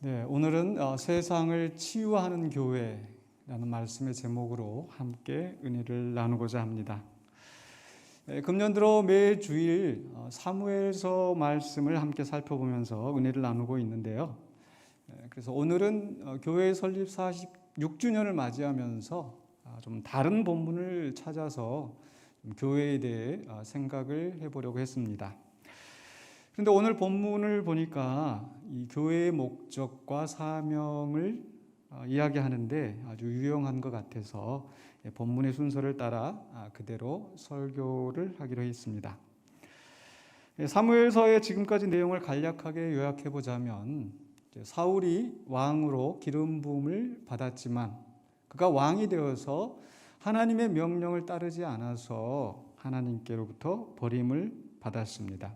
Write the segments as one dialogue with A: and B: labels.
A: 네, 오늘은 세상을 치유하는 교회라는 말씀의 제목으로 함께 은혜를 나누고자 합니다. 금년 들어 매 주일 사무엘서 말씀을 함께 살펴보면서 은혜를 나누고 있는데요. 그래서 오늘은 교회 설립 46주년을 맞이하면서 좀 다른 본문을 찾아서 교회에 대해 생각을 해보려고 했습니다. 그런데 오늘 본문을 보니까 이 교회의 목적과 사명을 이야기하는데 아주 유용한 것 같아서 본문의 순서를 따라 그대로 설교를 하기로 했습니다. 사무엘서의 지금까지 내용을 간략하게 요약해 보자면, 사울이 왕으로 기름 부음을 받았지만 그가 왕이 되어서 하나님의 명령을 따르지 않아서 하나님께로부터 버림을 받았습니다.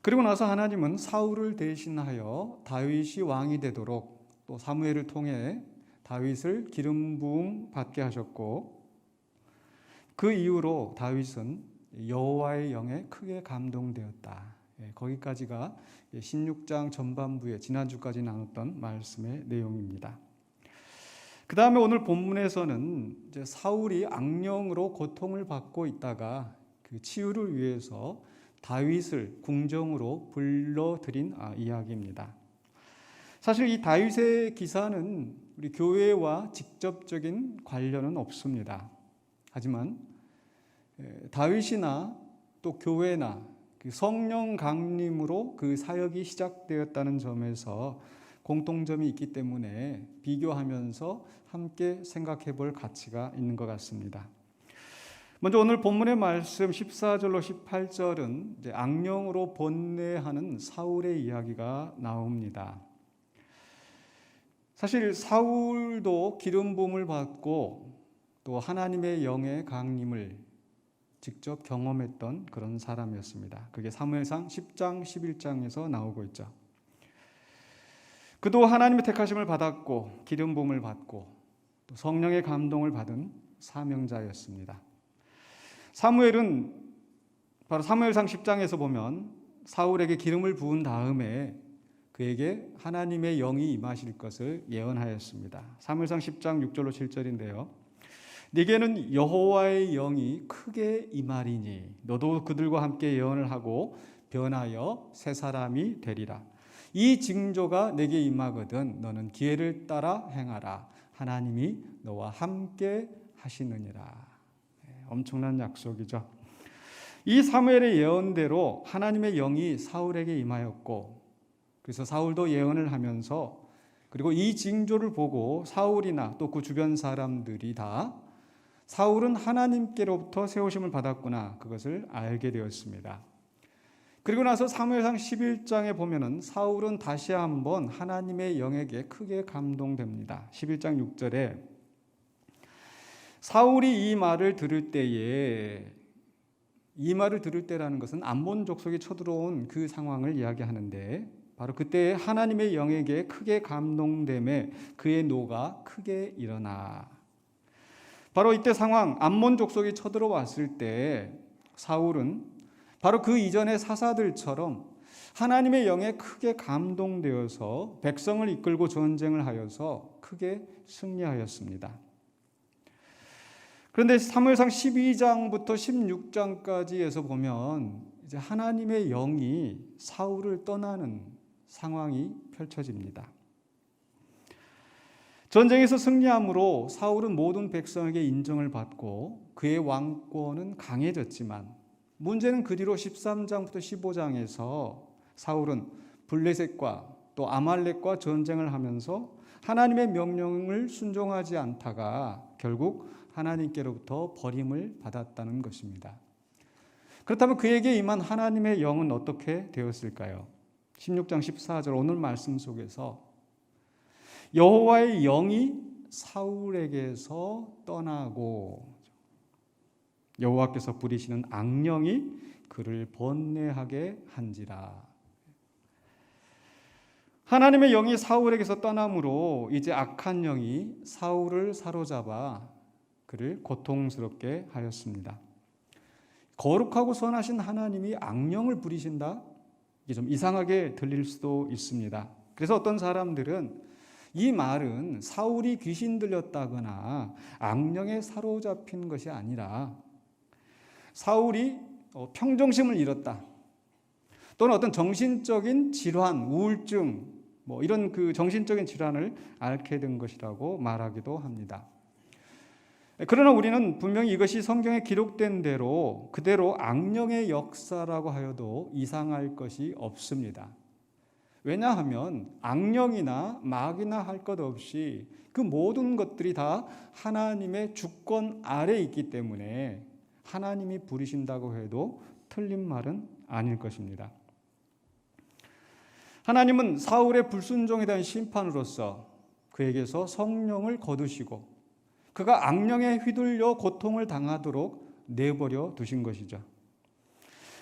A: 그리고 나서 하나님은 사울을 대신하여 다윗이 왕이 되도록 또 사무엘을 통해 다윗을 기름 부음 받게 하셨고, 그 이후로 다윗은 여호와의 영에 크게 감동되었다. 거기까지가 16장 전반부에 지난주까지 나눴던 말씀의 내용입니다. 그 다음에 오늘 본문에서는 이제 사울이 악령으로 고통을 받고 있다가 그 치유를 위해서 다윗을 궁정으로 불러들인 이야기입니다. 사실 이 다윗의 기사는 우리 교회와 직접적인 관련은 없습니다. 하지만 다윗이나 또 교회나 그 성령 강림으로 그 사역이 시작되었다는 점에서 공통점이 있기 때문에 비교하면서 함께 생각해 볼 가치가 있는 것 같습니다. 먼저 오늘 본문의 말씀 14절로 18절은 이제 악령으로 번뇌하는 사울의 이야기가 나옵니다. 사실 사울도 기름 부음을 받고 또 하나님의 영의 강림을 직접 경험했던 그런 사람이었습니다. 그게 사무엘상 10장 11장에서 나오고 있죠. 그도 하나님의 택하심을 받았고 기름 부음을 받고 또 성령의 감동을 받은 사명자였습니다. 사무엘은 바로 사무엘상 10장에서 보면 사울에게 기름을 부은 다음에 그에게 하나님의 영이 임하실 것을 예언하였습니다. 사무엘상 10장 6절로 7절인데요. 네게는 여호와의 영이 크게 임하리니 너도 그들과 함께 예언을 하고 변하여 새 사람이 되리라. 이 징조가 내게 임하거든 너는 기회를 따라 행하라. 하나님이 너와 함께 하시느니라. 엄청난 약속이죠. 이 사무엘의 예언대로 하나님의 영이 사울에게 임하였고, 그래서 사울도 예언을 하면서, 그리고 이 징조를 보고 사울이나 또 그 주변 사람들이 다 사울은 하나님께로부터 세우심을 받았구나, 그것을 알게 되었습니다. 그리고 나서 사무엘상 11장에 보면은 사울은 다시 한번 하나님의 영에게 크게 감동됩니다. 11장 6절에 사울이 이 말을 들을 때에, 이 말을 들을 때라는 것은 암몬 족속이 쳐들어온 그 상황을 이야기하는데, 바로 그때 하나님의 영에게 크게 감동됨에 그의 노가 크게 일어나. 바로 이때 상황, 암몬 족속이 쳐들어왔을 때 사울은 바로 그 이전의 사사들처럼 하나님의 영에 크게 감동되어서 백성을 이끌고 전쟁을 하여서 크게 승리하였습니다. 그런데 사무엘상 12장부터 16장까지에서 보면 이제 하나님의 영이 사울을 떠나는 상황이 펼쳐집니다. 전쟁에서 승리함으로 사울은 모든 백성에게 인정을 받고 그의 왕권은 강해졌지만, 문제는 그 뒤로 13장부터 15장에서 사울은 블레셋과 또 아말렉과 전쟁을 하면서 하나님의 명령을 순종하지 않다가 결국 하나님께로부터 버림을 받았다는 것입니다. 그렇다면 그에게 임한 하나님의 영은 어떻게 되었을까요? 16장 14절 오늘 말씀 속에서 여호와의 영이 사울에게서 떠나고 여호와께서 부리시는 악령이 그를 번뇌하게 한지라. 하나님의 영이 사울에게서 떠남으로 이제 악한 영이 사울을 사로잡아 그를 고통스럽게 하였습니다. 거룩하고 선하신 하나님이 악령을 부리신다? 이게 좀 이상하게 들릴 수도 있습니다. 그래서 어떤 사람들은 이 말은 사울이 귀신 들렸다거나 악령에 사로잡힌 것이 아니라 사울이 평정심을 잃었다, 또는 어떤 정신적인 질환, 우울증, 이런 그 정신적인 질환을 앓게 된 것이라고 말하기도 합니다. 그러나 우리는 분명히 이것이 성경에 기록된 대로 그대로 악령의 역사라고 하여도 이상할 것이 없습니다. 왜냐하면 악령이나 마귀나 할 것 없이 그 모든 것들이 다 하나님의 주권 아래에 있기 때문에 하나님이 부리신다고 해도 틀린 말은 아닐 것입니다. 하나님은 사울의 불순종에 대한 심판으로서 그에게서 성령을 거두시고 그가 악령에 휘둘려 고통을 당하도록 내버려 두신 것이죠.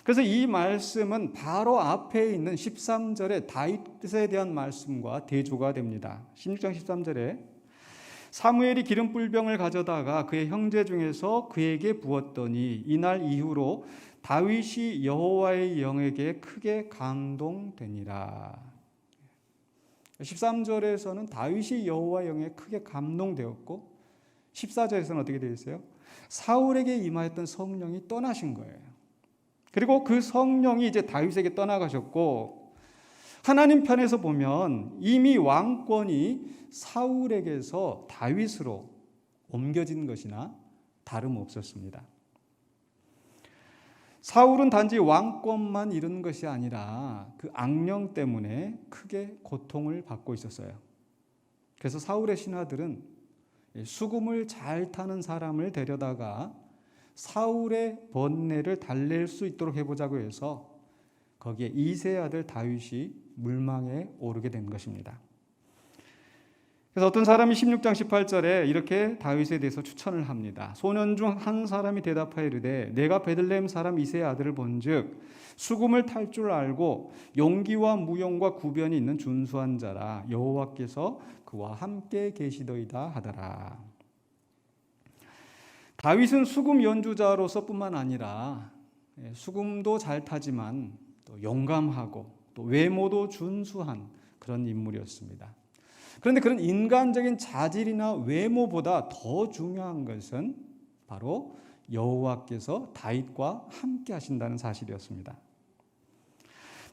A: 그래서 이 말씀은 바로 앞에 있는 13절의 다윗에 대한 말씀과 대조가 됩니다. 16장 13절에 사무엘이 기름불병을 가져다가 그의 형제 중에서 그에게 부었더니 이날 이후로 다윗이 여호와의 영에게 크게 감동되니라. 13절에서는 다윗이 여호와의 영에 크게 감동되었고 14절에서는 어떻게 되어 있어요? 사울에게 임하였던 성령이 떠나신 거예요. 그리고 그 성령이 이제 다윗에게 떠나가셨고 하나님 편에서 보면 이미 왕권이 사울에게서 다윗으로 옮겨진 것이나 다름없었습니다. 사울은 단지 왕권만 잃은 것이 아니라 그 악령 때문에 크게 고통을 받고 있었어요. 그래서 사울의 신하들은 수금을 잘 타는 사람을 데려다가 사울의 번뇌를 달랠 수 있도록 해보자고 해서 거기에 이새의 아들 다윗이 물망에 오르게 된 것입니다. 그래서 어떤 사람이 16장 18절에 이렇게 다윗에 대해서 추천을 합니다. 소년 중 한 사람이 대답하여 이르되 내가 베들레헴 사람 이새의 아들을 본즉 수금을 탈 줄 알고 용기와 무용과 구변이 있는 준수한 자라 여호와께서 그와 함께 계시더이다 하더라. 다윗은 수금 연주자로서 뿐만 아니라 수금도 잘 타지만 또 용감하고 또 외모도 준수한 그런 인물이었습니다. 그런데 그런 인간적인 자질이나 외모보다 더 중요한 것은 바로 여호와께서 다윗과 함께 하신다는 사실이었습니다.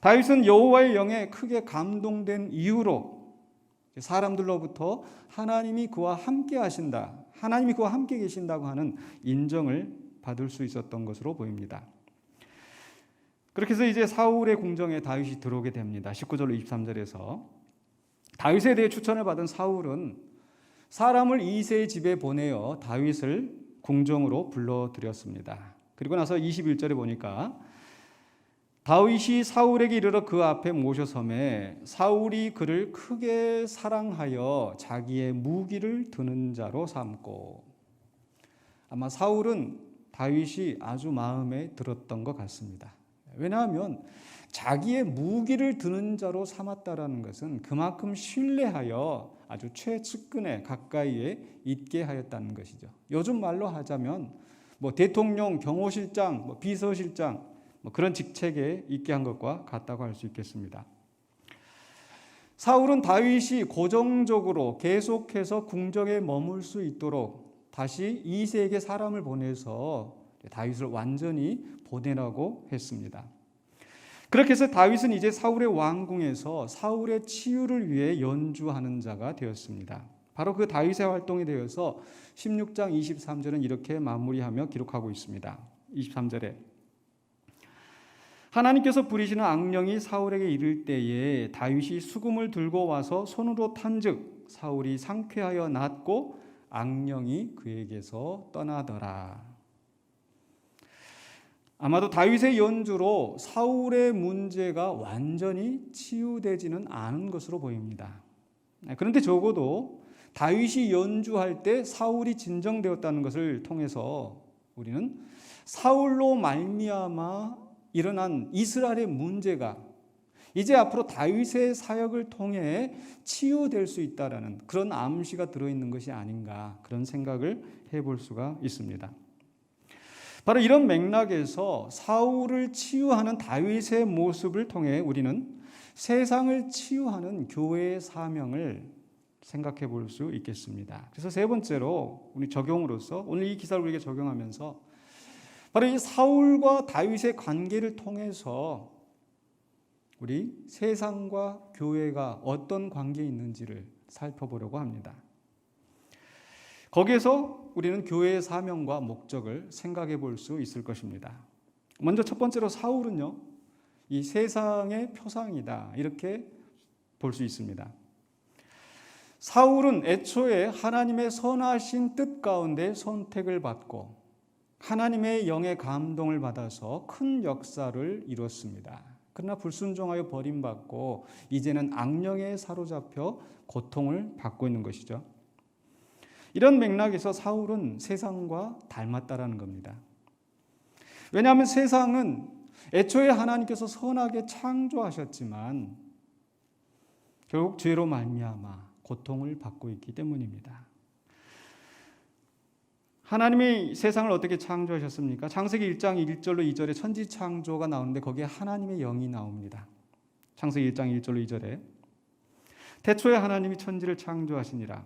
A: 다윗은 여호와의 영에 크게 감동된 이후로 사람들로부터 하나님이 그와 함께 하신다, 하나님이 그와 함께 계신다고 하는 인정을 받을 수 있었던 것으로 보입니다. 그렇게 해서 이제 사울의 궁정에 다윗이 들어오게 됩니다. 19절로 23절에서 다윗에 대해 추천을 받은 사울은 사람을 이새의 집에 보내어 다윗을 궁정으로 불러들였습니다. 그리고 나서 21절에 보니까 다윗이 사울에게 이르러 그 앞에 모셔섬에 사울이 그를 크게 사랑하여 자기의 무기를 드는 자로 삼고, 아마 사울은 다윗이 아주 마음에 들었던 것 같습니다. 왜냐하면 자기의 무기를 드는 자로 삼았다라는 것은 그만큼 신뢰하여 아주 최측근에 가까이에 있게 하였다는 것이죠. 요즘 말로 하자면 대통령, 경호실장, 비서실장 그런 직책에 있게 한 것과 같다고 할 수 있겠습니다. 사울은 다윗이 고정적으로 계속해서 궁정에 머물 수 있도록 다시 이새에게 사람을 보내서 다윗을 완전히 보내라고 했습니다. 그렇게 해서 다윗은 이제 사울의 왕궁에서 사울의 치유를 위해 연주하는 자가 되었습니다. 바로 그 다윗의 활동에 대해서 16장 23절은 이렇게 마무리하며 기록하고 있습니다. 23절에 하나님께서 부리시는 악령이 사울에게 이를 때에 다윗이 수금을 들고 와서 손으로 탄즉 사울이 상쾌하여 낫고 악령이 그에게서 떠나더라. 아마도 다윗의 연주로 사울의 문제가 완전히 치유되지는 않은 것으로 보입니다. 그런데 적어도 다윗이 연주할 때 사울이 진정되었다는 것을 통해서 우리는 사울로 말미암아 일어난 이스라엘의 문제가 이제 앞으로 다윗의 사역을 통해 치유될 수 있다라는 그런 암시가 들어있는 것이 아닌가, 그런 생각을 해볼 수가 있습니다. 바로 이런 맥락에서 사울을 치유하는 다윗의 모습을 통해 우리는 세상을 치유하는 교회의 사명을 생각해 볼 수 있겠습니다. 그래서 세 번째로 우리 적용으로서 오늘 이 기사를 우리에게 적용하면서 바로 이 사울과 다윗의 관계를 통해서 우리 세상과 교회가 어떤 관계에 있는지를 살펴보려고 합니다. 거기에서 우리는 교회의 사명과 목적을 생각해 볼 수 있을 것입니다. 먼저 첫 번째로 사울은요, 이 세상의 표상이다, 이렇게 볼 수 있습니다. 사울은 애초에 하나님의 선하신 뜻 가운데 선택을 받고 하나님의 영의 감동을 받아서 큰 역사를 이뤘습니다. 그러나 불순종하여 버림받고 이제는 악령에 사로잡혀 고통을 받고 있는 것이죠. 이런 맥락에서 사울은 세상과 닮았다라는 겁니다. 왜냐하면 세상은 애초에 하나님께서 선하게 창조하셨지만 결국 죄로 말미암아 고통을 받고 있기 때문입니다. 하나님이 세상을 어떻게 창조하셨습니까? 창세기 1장 1절로 2절에 천지 창조가 나오는데 거기에 하나님의 영이 나옵니다. 창세기 1장 1절로 2절에 태초에 하나님이 천지를 창조하시니라.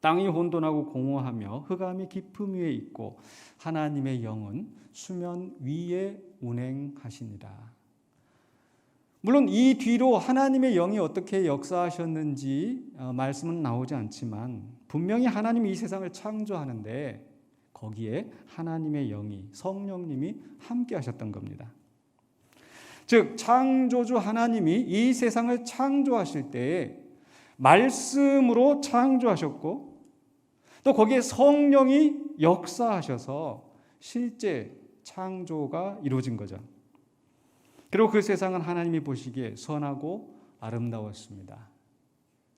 A: 땅이 혼돈하고 공허하며 흑암이 깊음 위에 있고 하나님의 영은 수면 위에 운행하시니라. 물론 이 뒤로 하나님의 영이 어떻게 역사하셨는지 말씀은 나오지 않지만 분명히 하나님이 이 세상을 창조하는데 거기에 하나님의 영이, 성령님이 함께 하셨던 겁니다. 즉 창조주 하나님이 이 세상을 창조하실 때에 말씀으로 창조하셨고 또 거기에 성령이 역사하셔서 실제 창조가 이루어진 거죠. 그리고 그 세상은 하나님이 보시기에 선하고 아름다웠습니다.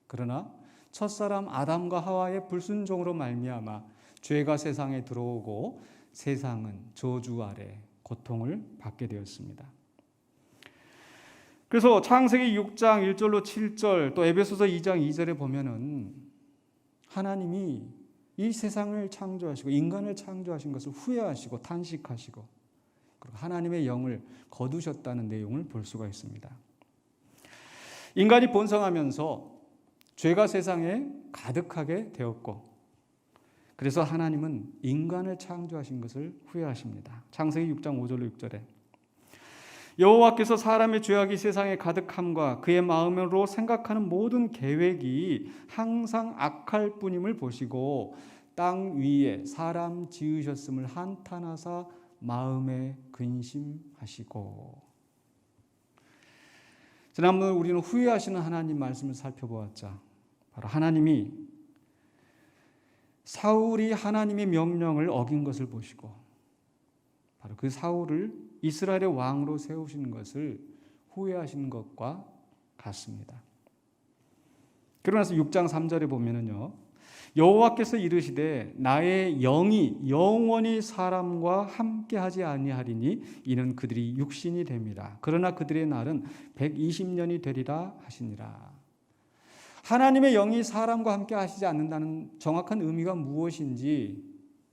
A: 그러나 첫사람 아담과 하와의 불순종으로 말미암아 죄가 세상에 들어오고 세상은 저주 아래 고통을 받게 되었습니다. 그래서 창세기 6장 1절로 7절 또 에베소서 2장 2절에 보면은 하나님이 이 세상을 창조하시고 인간을 창조하신 것을 후회하시고 탄식하시고 그리고 하나님의 영을 거두셨다는 내용을 볼 수가 있습니다. 인간이 번성하면서 죄가 세상에 가득하게 되었고 그래서 하나님은 인간을 창조하신 것을 후회하십니다. 창세기 6장 5절로 6절에 여호와께서 사람의 죄악이 세상에 가득함과 그의 마음으로 생각하는 모든 계획이 항상 악할 뿐임을 보시고 땅 위에 사람 지으셨음을 한탄하사 마음에 근심하시고. 지난번 우리는 후회하시는 하나님 말씀을 살펴보았자 바로 하나님이 사울이 하나님의 명령을 어긴 것을 보시고 바로 그 사울을 이스라엘의 왕으로 세우시는 것을 후회하시는 것과 같습니다. 그러고 나서 6장 3절에 보면은요, 여호와께서 이르시되 나의 영이 영원히 사람과 함께하지 아니하리니 이는 그들이 육신이 됩니다. 그러나 그들의 날은 120년이 되리라 하시니라. 하나님의 영이 사람과 함께 하시지 않는다는 정확한 의미가 무엇인지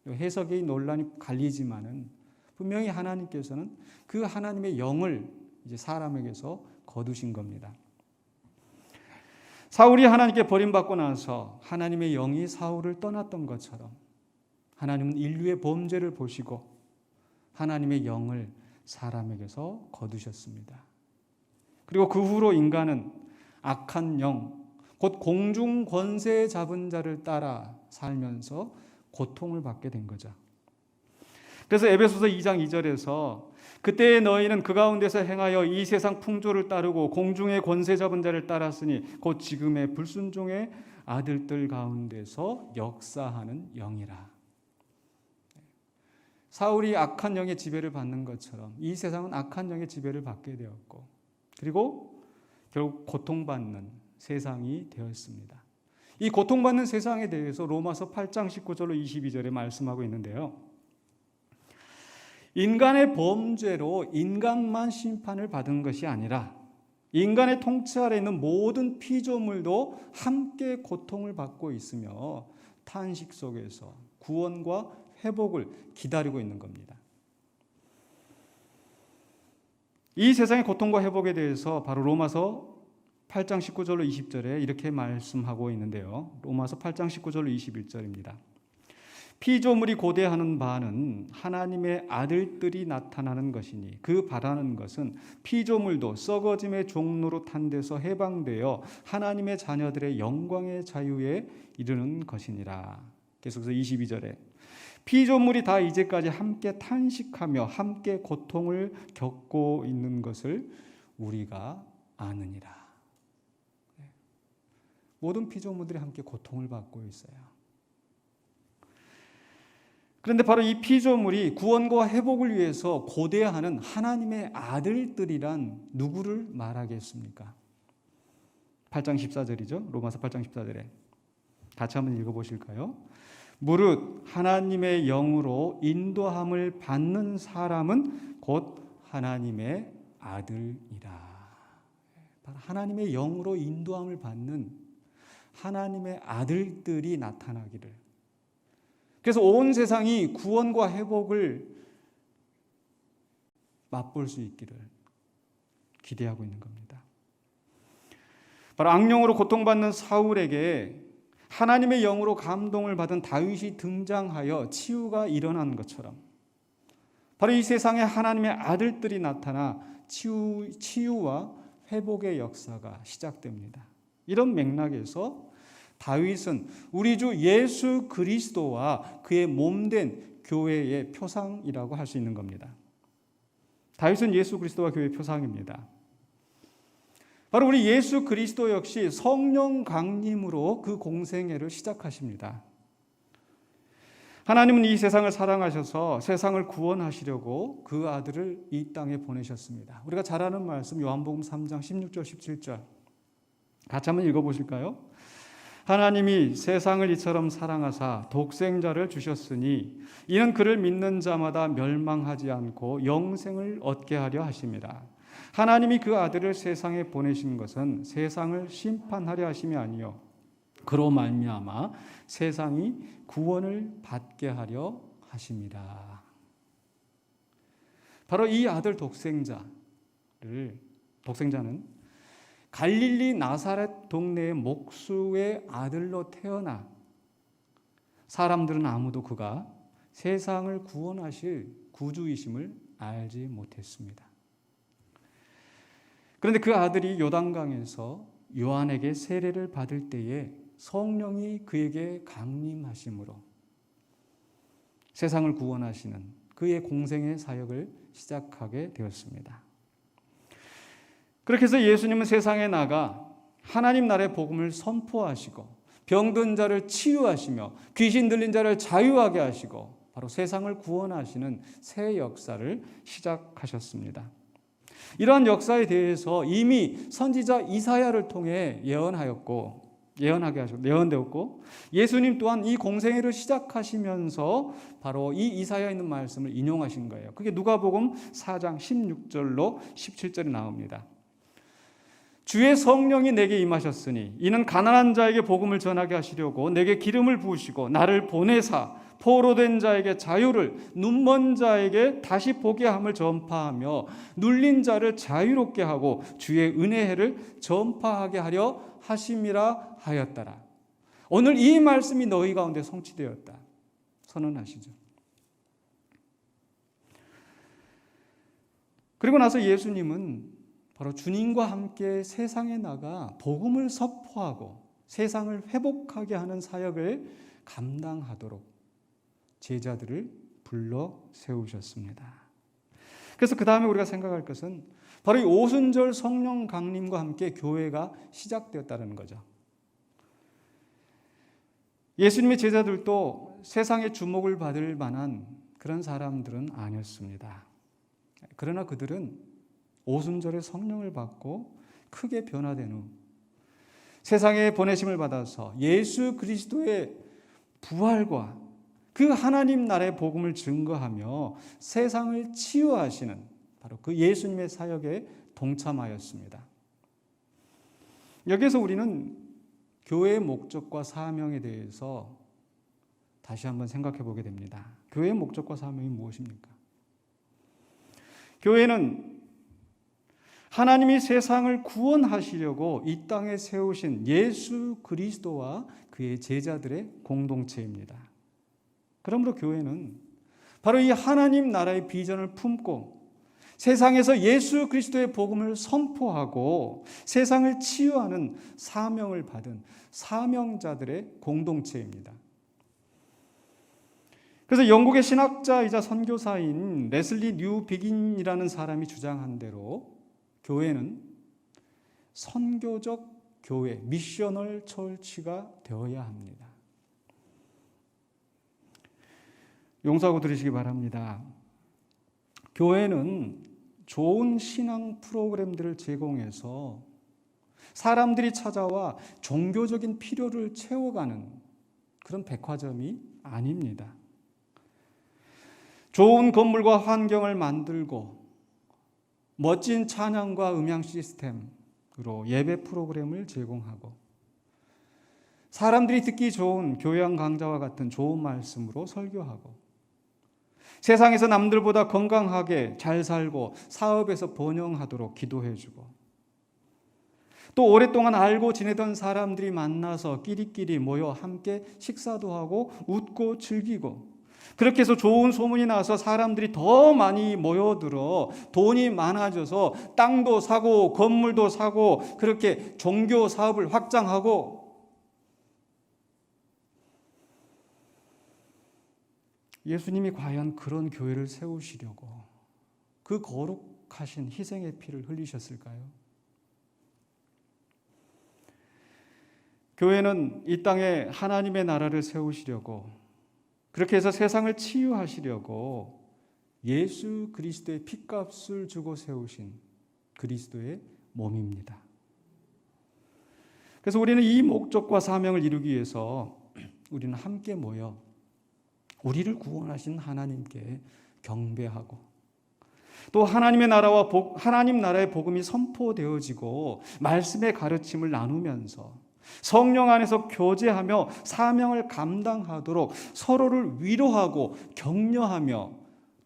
A: 해석의 논란이 갈리지만은 분명히 하나님께서는 그 하나님의 영을 이제 사람에게서 거두신 겁니다. 사울이 하나님께 버림받고 나서 하나님의 영이 사울을 떠났던 것처럼 하나님은 인류의 범죄를 보시고 하나님의 영을 사람에게서 거두셨습니다. 그리고 그 후로 인간은 악한 영, 곧 공중 권세 잡은 자를 따라 살면서 고통을 받게 된 거죠. 그래서 에베소서 2장 2절에서 그때 너희는 그 가운데서 행하여 이 세상 풍조를 따르고 공중의 권세 잡은 자를 따랐으니 곧 지금의 불순종의 아들들 가운데서 역사하는 영이라. 사울이 악한 영의 지배를 받는 것처럼 이 세상은 악한 영의 지배를 받게 되었고 그리고 결국 고통받는 세상이 되었습니다. 이 고통받는 세상에 대해서 로마서 8장 19절로 22절에 말씀하고 있는데요. 인간의 범죄로 인간만 심판을 받은 것이 아니라 인간의 통치 아래 있는 모든 피조물도 함께 고통을 받고 있으며 탄식 속에서 구원과 회복을 기다리고 있는 겁니다. 이 세상의 고통과 회복에 대해서 바로 로마서 8장 19절로 20절에 이렇게 말씀하고 있는데요. 로마서 8장 19절로 21절입니다. 피조물이 고대하는 바는 하나님의 아들들이 나타나는 것이니 그 바라는 것은 피조물도 썩어짐의 종로로 탄 데서 해방되어 하나님의 자녀들의 영광의 자유에 이르는 것이니라. 계속해서 22절에 피조물이 다 이제까지 함께 탄식하며 함께 고통을 겪고 있는 것을 우리가 아느니라. 모든 피조물들이 함께 고통을 받고 있어요. 그런데 바로 이 피조물이 구원과 회복을 위해서 고대하는 하나님의 아들들이란 누구를 말하겠습니까? 8장 14절이죠. 로마서 8장 14절에 같이 한번 읽어보실까요? 무릇 하나님의 영으로 인도함을 받는 사람은 곧 하나님의 아들이라. 바로 하나님의 영으로 인도함을 받는 하나님의 아들들이 나타나기를. 그래서 온 세상이 구원과 회복을 맛볼 수 있기를 기대하고 있는 겁니다. 바로 악령으로 고통받는 사울에게 하나님의 영으로 감동을 받은 다윗이 등장하여 치유가 일어난 것처럼 바로 이 세상에 하나님의 아들들이 나타나 치유와 회복의 역사가 시작됩니다. 이런 맥락에서 다윗은 우리 주 예수 그리스도와 그의 몸된 교회의 표상이라고 할 수 있는 겁니다. 다윗은 예수 그리스도와 교회의 표상입니다. 바로 우리 예수 그리스도 역시 성령 강림으로 그 공생애를 시작하십니다. 하나님은 이 세상을 사랑하셔서 세상을 구원하시려고 그 아들을 이 땅에 보내셨습니다. 우리가 잘 아는 말씀 요한복음 3장 16절 17절 같이 한번 읽어보실까요? 하나님이 세상을 이처럼 사랑하사 독생자를 주셨으니 이는 그를 믿는 자마다 멸망하지 않고 영생을 얻게 하려 하심이라. 하나님이 그 아들을 세상에 보내신 것은 세상을 심판하려 하심이 아니요 그로 말미암아 세상이 구원을 받게 하려 하심이라. 바로 이 아들 독생자는 갈릴리 나사렛 동네의 목수의 아들로 태어나 사람들은 아무도 그가 세상을 구원하실 구주이심을 알지 못했습니다. 그런데 그 아들이 요단강에서 요한에게 세례를 받을 때에 성령이 그에게 강림하심으로 세상을 구원하시는 그의 공생의 사역을 시작하게 되었습니다. 그렇게 해서 예수님은 세상에 나가 하나님 나라의 복음을 선포하시고 병든 자를 치유하시며 귀신 들린 자를 자유하게 하시고 바로 세상을 구원하시는 새 역사를 시작하셨습니다. 이러한 역사에 대해서 이미 선지자 이사야를 통해 예언되었고 예수님 또한 이 공생애를 시작하시면서 바로 이 이사야에 있는 말씀을 인용하신 거예요. 그게 누가복음 4장 16절로 17절에 나옵니다. 주의 성령이 내게 임하셨으니 이는 가난한 자에게 복음을 전하게 하시려고 내게 기름을 부으시고 나를 보내사 포로된 자에게 자유를 눈먼 자에게 다시 보게 함을 전파하며 눌린 자를 자유롭게 하고 주의 은혜를 전파하게 하려 하심이라 하였더라. 오늘 이 말씀이 너희 가운데 성취되었다 선언하시죠. 그리고 나서 예수님은 바로 주님과 함께 세상에 나가 복음을 선포하고 세상을 회복하게 하는 사역을 감당하도록 제자들을 불러 세우셨습니다. 그래서 그 다음에 우리가 생각할 것은 바로 이 오순절 성령 강림과 함께 교회가 시작되었다는 거죠. 예수님의 제자들도 세상의 주목을 받을 만한 그런 사람들은 아니었습니다. 그러나 그들은 오순절에 성령을 받고 크게 변화된 후 세상에 보내심을 받아서 예수 그리스도의 부활과 그 하나님 나라의 복음을 증거하며 세상을 치유하시는 바로 그 예수님의 사역에 동참하였습니다. 여기서 우리는 교회의 목적과 사명에 대해서 다시 한번 생각해 보게 됩니다. 교회의 목적과 사명이 무엇입니까? 교회는 하나님이 세상을 구원하시려고 이 땅에 세우신 예수 그리스도와 그의 제자들의 공동체입니다. 그러므로 교회는 바로 이 하나님 나라의 비전을 품고 세상에서 예수 그리스도의 복음을 선포하고 세상을 치유하는 사명을 받은 사명자들의 공동체입니다. 그래서 영국의 신학자이자 선교사인 레슬리 뉴 비긴이라는 사람이 주장한 대로 교회는 선교적 교회, 미셔널 처치가 되어야 합니다. 용서하고 들으시기 바랍니다. 교회는 좋은 신앙 프로그램들을 제공해서 사람들이 찾아와 종교적인 필요를 채워가는 그런 백화점이 아닙니다. 좋은 건물과 환경을 만들고 멋진 찬양과 음향 시스템으로 예배 프로그램을 제공하고 사람들이 듣기 좋은 교양 강좌와 같은 좋은 말씀으로 설교하고 세상에서 남들보다 건강하게 잘 살고 사업에서 번영하도록 기도해주고 또 오랫동안 알고 지내던 사람들이 만나서 끼리끼리 모여 함께 식사도 하고 웃고 즐기고 그렇게 해서 좋은 소문이 나서 사람들이 더 많이 모여들어 돈이 많아져서 땅도 사고 건물도 사고 그렇게 종교 사업을 확장하고 예수님이 과연 그런 교회를 세우시려고 그 거룩하신 희생의 피를 흘리셨을까요? 교회는 이 땅에 하나님의 나라를 세우시려고 그렇게 해서 세상을 치유하시려고 예수 그리스도의 핏값을 주고 세우신 그리스도의 몸입니다. 그래서 우리는 이 목적과 사명을 이루기 위해서 우리는 함께 모여 우리를 구원하신 하나님께 경배하고 또 하나님의 나라와 하나님 나라의 복음이 선포되어지고 말씀의 가르침을 나누면서 성령 안에서 교제하며 사명을 감당하도록 서로를 위로하고 격려하며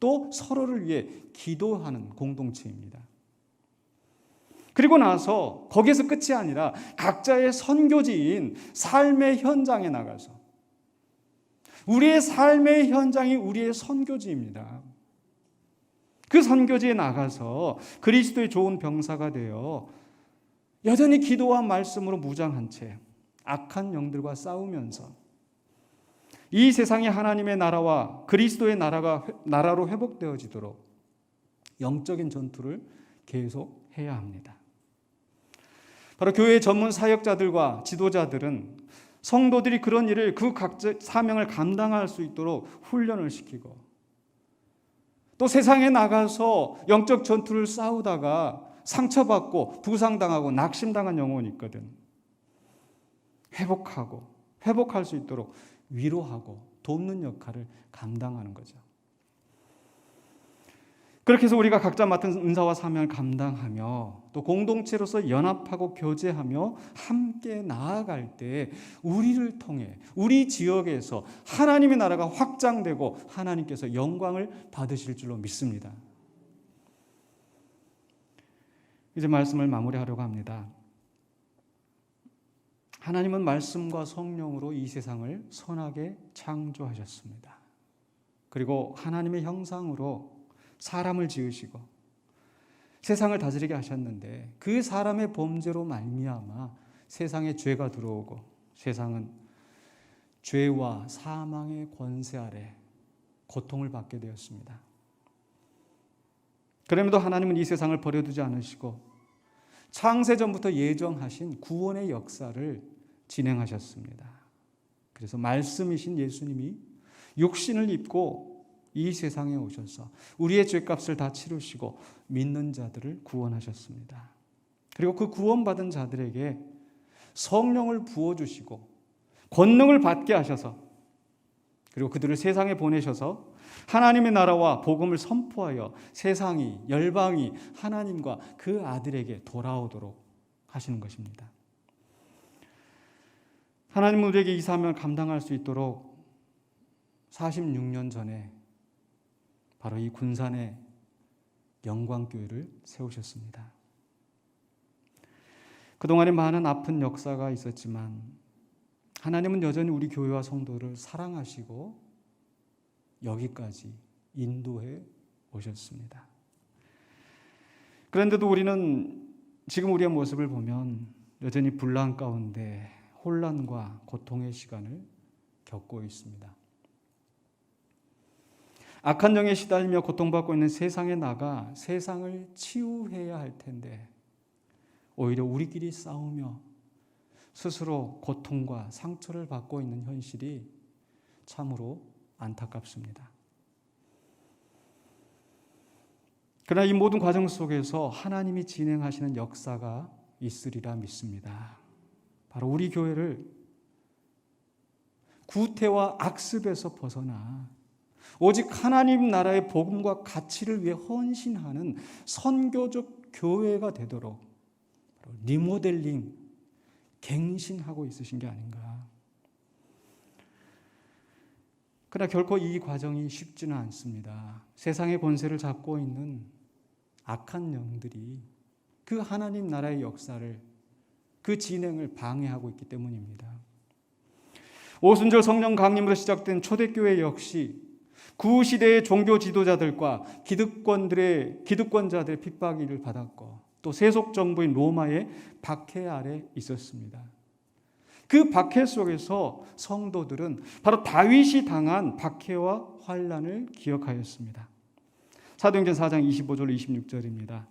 A: 또 서로를 위해 기도하는 공동체입니다. 그리고 나서 거기에서 끝이 아니라 각자의 선교지인 삶의 현장에 나가서 우리의 삶의 현장이 우리의 선교지입니다. 그 선교지에 나가서 그리스도의 좋은 병사가 되어 여전히 기도와 말씀으로 무장한 채 악한 영들과 싸우면서 이 세상이 하나님의 나라와 그리스도의 나라로 회복되어지도록 영적인 전투를 계속해야 합니다. 바로 교회 전문 사역자들과 지도자들은 성도들이 그런 일을 그 각자 사명을 감당할 수 있도록 훈련을 시키고 또 세상에 나가서 영적 전투를 싸우다가 상처받고 부상당하고 낙심당한 영혼이 있거든. 회복할 수 있도록 위로하고 돕는 역할을 감당하는 거죠. 그렇게 해서 우리가 각자 맡은 은사와 사명을 감당하며 또 공동체로서 연합하고 교제하며 함께 나아갈 때 우리를 통해 우리 지역에서 하나님의 나라가 확장되고 하나님께서 영광을 받으실 줄로 믿습니다. 이제 말씀을 마무리하려고 합니다. 하나님은 말씀과 성령으로 이 세상을 선하게 창조하셨습니다. 그리고 하나님의 형상으로 사람을 지으시고 세상을 다스리게 하셨는데 그 사람의 범죄로 말미암아 세상에 죄가 들어오고 세상은 죄와 사망의 권세 아래 고통을 받게 되었습니다. 그럼에도 하나님은 이 세상을 버려두지 않으시고 창세전부터 예정하신 구원의 역사를 진행하셨습니다. 그래서 말씀이신 예수님이 육신을 입고 이 세상에 오셔서 우리의 죄값을 다 치르시고 믿는 자들을 구원하셨습니다. 그리고 그 구원받은 자들에게 성령을 부어주시고 권능을 받게 하셔서 그리고 그들을 세상에 보내셔서 하나님의 나라와 복음을 선포하여 세상이 열방이 하나님과 그 아들에게 돌아오도록 하시는 것입니다. 하나님은 우리에게 이 사명을 감당할 수 있도록 46년 전에 바로 이 군산에 영광교회를 세우셨습니다. 그동안에 많은 아픈 역사가 있었지만 하나님은 여전히 우리 교회와 성도를 사랑하시고 여기까지 인도해 오셨습니다. 그런데도 우리는 지금 우리의 모습을 보면 여전히 분란 가운데 혼란과 고통의 시간을 겪고 있습니다. 악한 영에 시달리며 고통받고 있는 세상에 나가 세상을 치유해야 할 텐데 오히려 우리끼리 싸우며 스스로 고통과 상처를 받고 있는 현실이 참으로 안타깝습니다. 그러나 이 모든 과정 속에서 하나님이 진행하시는 역사가 있으리라 믿습니다. 바로 우리 교회를 구태와 악습에서 벗어나 오직 하나님 나라의 복음과 가치를 위해 헌신하는 선교적 교회가 되도록 리모델링, 갱신하고 있으신 게 아닌가. 그러나 결코 이 과정이 쉽지는 않습니다. 세상의 권세를 잡고 있는 악한 영들이 그 하나님 나라의 역사를, 그 진행을 방해하고 있기 때문입니다. 오순절 성령 강림으로 시작된 초대교회 역시 구시대의 종교 지도자들과 기득권자들의 핍박을 받았고 또 세속 정부인 로마의 박해 아래 있었습니다. 그 박해 속에서 성도들은 바로 다윗이 당한 박해와 환난을 기억하였습니다. 사도행전 4장 25절 26절입니다.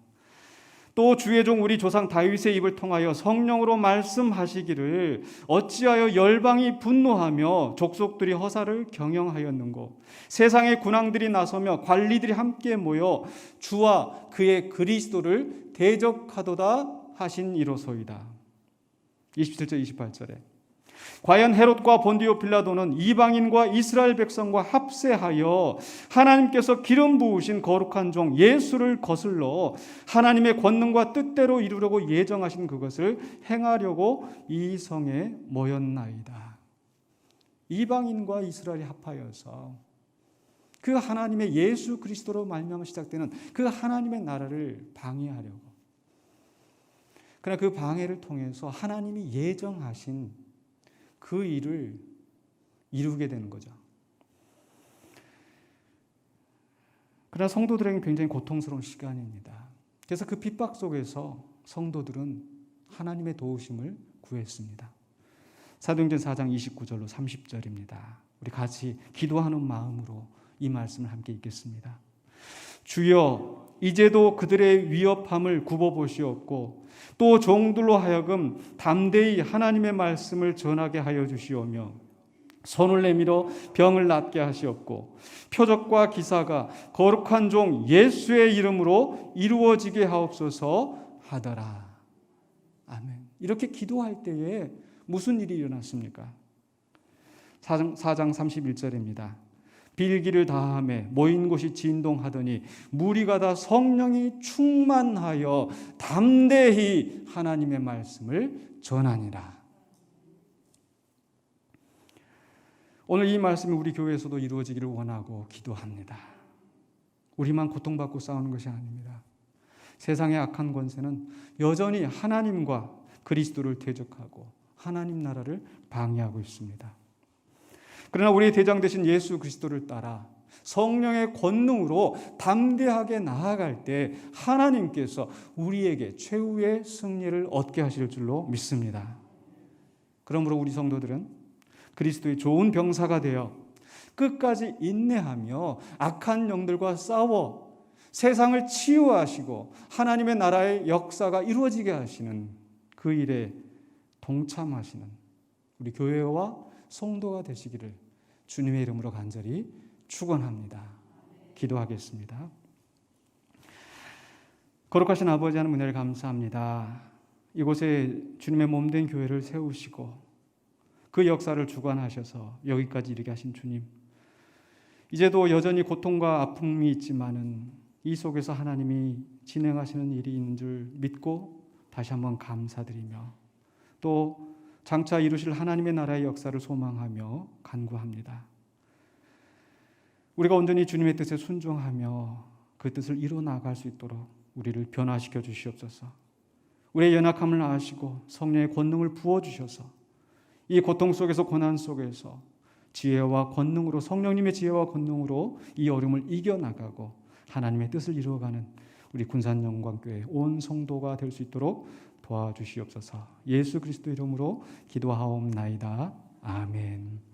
A: 또 주의 종 우리 조상 다윗의 입을 통하여 성령으로 말씀하시기를 어찌하여 열방이 분노하며 족속들이 허사를 경영하였는고 세상의 군왕들이 나서며 관리들이 함께 모여 주와 그의 그리스도를 대적하도다 하신 이로소이다. 27절 28절에 과연 헤롯과 본디오 빌라도는 이방인과 이스라엘 백성과 합세하여 하나님께서 기름 부으신 거룩한 종 예수를 거슬러 하나님의 권능과 뜻대로 이루려고 예정하신 그것을 행하려고 이 성에 모였나이다. 이방인과 이스라엘이 합하여서 그 하나님의 예수 그리스도로 말미암아 시작되는 그 하나님의 나라를 방해하려고, 그러나 그 방해를 통해서 하나님이 예정하신 그 일을 이루게 되는 거죠. 그러나 성도들에게 굉장히 고통스러운 시간입니다. 그래서 그 핍박 속에서 성도들은 하나님의 도우심을 구했습니다. 사도행전 4장 29절로 30절입니다. 우리 같이 기도하는 마음으로 이 말씀을 함께 읽겠습니다. 주여 이제도 그들의 위협함을 굽어보시옵고 또 종들로 하여금 담대히 하나님의 말씀을 전하게 하여 주시오며 손을 내밀어 병을 낫게 하시옵고 표적과 기사가 거룩한 종 예수의 이름으로 이루어지게 하옵소서 하더라. 아멘. 이렇게 기도할 때에 무슨 일이 일어났습니까? 4장 31절입니다. 빌기를 다하매 모인 곳이 진동하더니 무리가 다 성령이 충만하여 담대히 하나님의 말씀을 전하니라. 오늘 이 말씀이 우리 교회에서도 이루어지기를 원하고 기도합니다. 우리만 고통받고 싸우는 것이 아닙니다. 세상의 악한 권세는 여전히 하나님과 그리스도를 대적하고 하나님 나라를 방해하고 있습니다. 그러나 우리의 대장 되신 예수 그리스도를 따라 성령의 권능으로 담대하게 나아갈 때 하나님께서 우리에게 최후의 승리를 얻게 하실 줄로 믿습니다. 그러므로 우리 성도들은 그리스도의 좋은 병사가 되어 끝까지 인내하며 악한 영들과 싸워 세상을 치유하시고 하나님의 나라의 역사가 이루어지게 하시는 그 일에 동참하시는 우리 교회와 성도가 되시기를 주님의 이름으로 간절히 축원합니다. 기도하겠습니다. 거룩하신 아버지 하나님 은혜를 감사합니다. 이곳에 주님의 몸된 교회를 세우시고 그 역사를 주관하셔서 여기까지 이르게 하신 주님, 이제도 여전히 고통과 아픔이 있지만은 이 속에서 하나님이 진행하시는 일이 있는 줄 믿고 다시 한번 감사드리며 또 장차 이루실 하나님의 나라의 역사를 소망하며 간구합니다. 우리가 온전히 주님의 뜻에 순종하며 그 뜻을 이루어 나갈 수 있도록 우리를 변화시켜 주시옵소서. 우리의 연약함을 아시고 성령의 권능을 부어주셔서 이 고통 속에서 고난 속에서 지혜와 권능으로 성령님의 지혜와 권능으로 이 어려움을 이겨나가고 하나님의 뜻을 이루어가는 우리 군산영광교회 온 성도가 될 수 있도록 도와주시옵소서. 예수 그리스도 이름으로 기도하옵나이다. 아멘.